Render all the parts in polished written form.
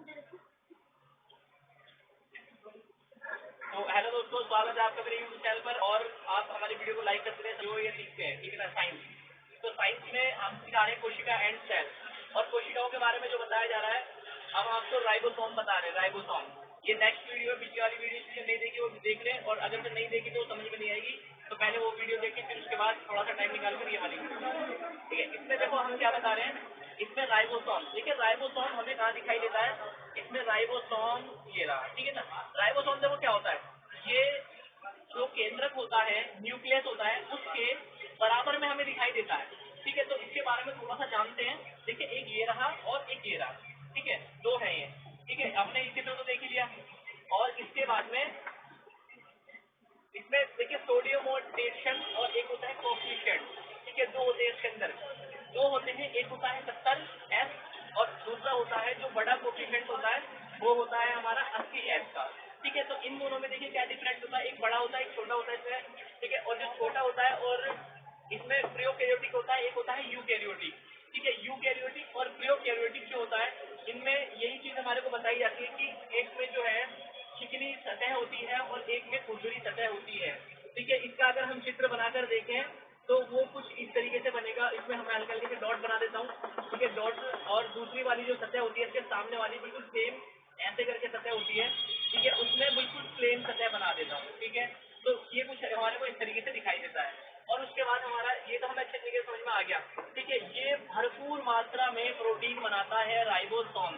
तो हेलो दोस्तों, स्वागत है आपका मेरे यूट्यूब चैनल पर। और आप हमारी वीडियो को लाइक करते हैं जो ये सीखते हैं, ठीक है ना, साइंस। तो साइंस में हम सिखा रहे हैं कोशिका एंड सेल, और कोशिकाओं के बारे में जो बताया जा रहा है, हम आपको राइबोसोम बता रहे हैं, राइबोसोम। ये नेक्स्ट वीडियो, पिछली वाली वीडियो जिसने नहीं देखी वो देख लें, और अगर नहीं देखी तो समझ में नहीं आएगी तो पहले वो वीडियो देखें, फिर उसके बाद थोड़ा सा टाइम निकाल कर ये वाली, ठीक है। इसमें देखो हम क्या बता रहे हैं, इसमें राइबोसोम, देखिए राइबोसोम हमें कहाँ दिखाई देता है, इसमें राइबोसोम ये रहा, ठीक है ना। राइबोसोम देखो क्या होता है, ये जो केंद्रक होता है, न्यूक्लियस होता है, उसके बराबर में हमें दिखाई देता है, ठीक है। तो इसके बारे में थोड़ा सा जानते हैं। देखिए एक ये रहा और एक ये रहा, ठीक है, दो है ये, ठीक है। हमने इस चित्र को देख लिया, और इसके बाद में इसमें देखिए सोडियम और टेंशन, और एक होता है कोफिशिएंट, ठीक है। दो होते हैं इसके अंदर, दो होते हैं, एक होता है 70S, और दूसरा होता है जो बड़ा कोफिशिएंट होता है वो होता है हमारा 80S का, ठीक है। तो इन दोनों में देखिए क्या डिफरेंस होता है, एक बड़ा होता है एक छोटा होता है इसमें, ठीक है। और जो छोटा होता है और इसमें प्रोकैरियोटिक होता है, एक होता है यूकैरियोटिक, ठीक है। यूकैरियोटिक और प्रोकैरियोटिक जो होता है, इनमें यही चीज हमारे को बताई जाती है कि एक में जो है चिकनी सतह होती है और एक में खुरदुरी सतह होती है, ठीक है। इसका अगर हम चित्र बनाकर देखें तो वो कुछ इस तरीके से बनेगा। इसमें हम हल्के हल्के से डॉट बना देता हूँ, ठीक है, डॉट। और दूसरी वाली जो सतह होती है इसके सामने वाली बिल्कुल सेम ऐसे करके सतह होती है, ठीक है, उसमें बिल्कुल प्लेन सतह बना देता हूँ, ठीक है। तो ये कुछ हमारे को इस तरीके से दिखाई देता है। और उसके बाद हमारा ये तो हमें अच्छे तरीके से समझ में आ गया, ठीक है। ये भरपूर मात्रा में प्रोटीन बनाता है राइबोसोम,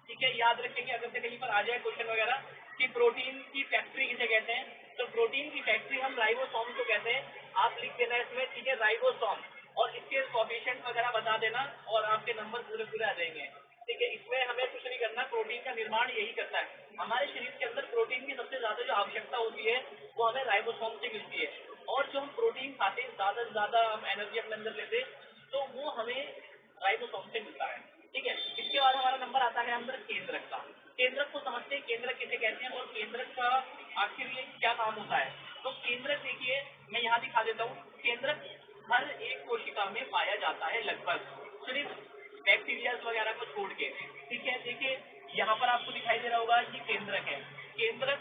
ठीक है। याद रखेंगे अगर से कहीं पर आ जाए क्वेश्चन वगैरह कि प्रोटीन की फैक्ट्री किसे कहते हैं, तो प्रोटीन की फैक्ट्री हम राइबोसोम को कहते हैं। आप लिख देना इसमें, ठीक है, राइबोसोम, और इसके कोएफिशिएंट वगैरह बता देना, और आपके नंबर पूरे पूरे आ जाएंगे, ठीक है। इसमें हमें कुछ नहीं करना, प्रोटीन का निर्माण यही करता है। हमारे शरीर के अंदर प्रोटीन की सबसे ज्यादा जो आवश्यकता होती है वो हमें राइबोसोम से मिलती है। और जो हम प्रोटीन खाते हैं, ज्यादा से ज्यादा हम एनर्जी अपने अंदर लेते हैं, तो वो हमें राइबोसोम से मिलता है, ठीक है। इसके बाद हमारा नंबर आता है अंदर केंद्रक का। केंद्रक को समझते हैं, केंद्रक किसे कहते हैं, और केंद्रक का आखिर ये क्या काम होता है। तो केंद्रक देखिए, मैं यहाँ दिखा देता हूँ। केंद्रक हर एक कोशिका में पाया जाता है लगभग, सिर्फ बैक्टीरिया वगैरह को छोड़ के, ठीक है। देखिए यहाँ पर आपको दिखाई दे रहा होगा ये केंद्रक है। केंद्रक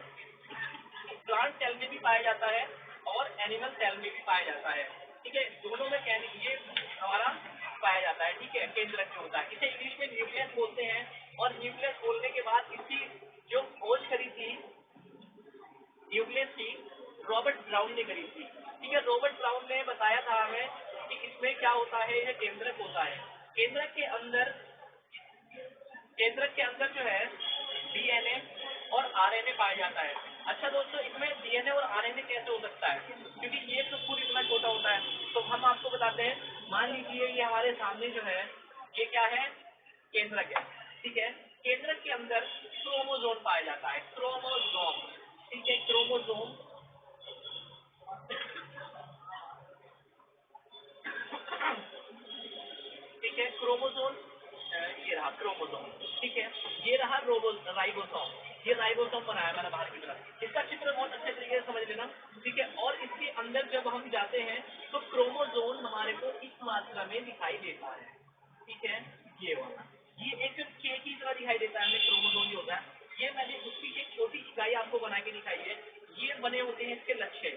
प्लांट सेल में भी पाया जाता है और एनिमल सेल में भी पाया जाता है, ठीक है। दोनों में ये हमारा पाया जाता है, ठीक है। केंद्रक जो होता है इसे इंग्लिश में न्यूक्लियस बोलते हैं। और न्यूक्लियस बोलने के बाद इसकी जो खोज करी थी न्यूक्लियस की, रॉबर्ट ब्राउन ने करी थी, ठीक है। रॉबर्ट ब्राउन ने बताया था हमें कि इसमें क्या होता है, यह केंद्रक होता है। केंद्रक के अंदर, केंद्रक के अंदर जो है डीएनए और आरएनए पाया जाता है। अच्छा दोस्तों, इसमें डीएनए और आरएनए कैसे हो सकता है, क्योंकि ये तो खुद इतना छोटा होता है। तो हम आपको बताते हैं, मान लीजिए ये हमारे सामने जो है ये क्या है, केंद्रक है, ठीक है। केंद्रक के अंदर क्रोमोसोम पाया जाता है, क्रोमोसोम, ठीक है, क्रोमोसोम, ठीक है। क्रोमोसोम, ये रहा क्रोमोसोम, ठीक है। ये रहा राइबोसोम, ये राइबोसोम बनाया मैंने बाहर की तरफ। इसका चित्र बहुत अच्छे तरीके से समझ लेना, ठीक है। और इसके अंदर जब हम जाते हैं तो क्रोमोसोम हमारे को इस मात्रा में दिखाई देता है, ठीक है। ये वाला, ये एक के की तरह दिखाई देता है हमें, क्रोमोसोम जो होता है। ये मैंने उसकी एक छोटी इकाई आपको बना के दिखाई है। ये बने होते हैं इसके लक्ष्य,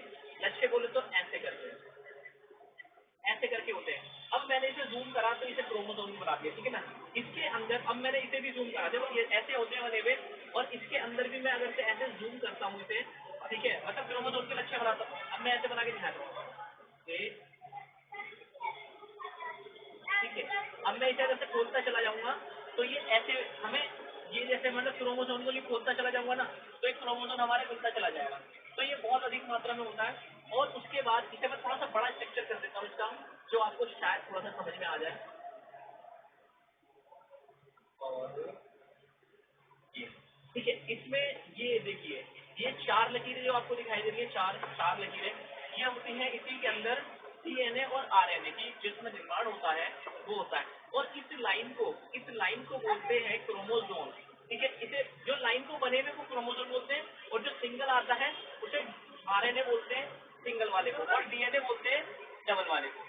लक्ष्य बोले तो ऐसे करते हैं, ऐसे करके होते हैं। अब मैंने इसे जूम करा तो इसे क्रोमोसोम बना दिया, ठीक है ना। इसके अंदर अब मैंने इसे भी जूम करा, देखो ये ऐसे होते हैं बने हुए, और इसके अंदर भी मैं अगर से ऐसे जूम करता हूँ इसे, ठीक है, मतलब क्रोमोसोम के लक्ष्य बनाता हूँ। अब मैं ऐसे बना के दिखाता हूँ, ठीक है। अब मैं इसे अगर से खोलता चला जाऊंगा तो ये ऐसे हमें, ये जैसे मतलब क्रोमोसोम को ये खोलता चला जाऊंगा ना, तो एक क्रोमोसोम हमारे खुलता चला जाएगा। तो ये बहुत अधिक मात्रा में होता है। और उसके बाद इसे मैं थोड़ा सा बड़ा स्ट्रक्चर कर देता हूँ इसका, जो आपको शायद थोड़ा सा समझ में आ जाए। और ये, ठीक है, इसमें ये देखिए, ये चार लकीरें जो आपको दिखाई दे रही है, चार चार लकीरें, ये होती हैं इसी के अंदर डीएनए और आरएनए की जिसमें निर्माण होता है वो होता है। और इस लाइन को बोलते हैं क्रोमोसोम, ठीक है। इसे जो लाइन को बने हुए को क्रोमोसोम बोलते हैं, और जो सिंगल आता है उसे आरएनए बोलते हैं, सिंगल वाले को, और डीएनए बोलते हैं डबल वाले को,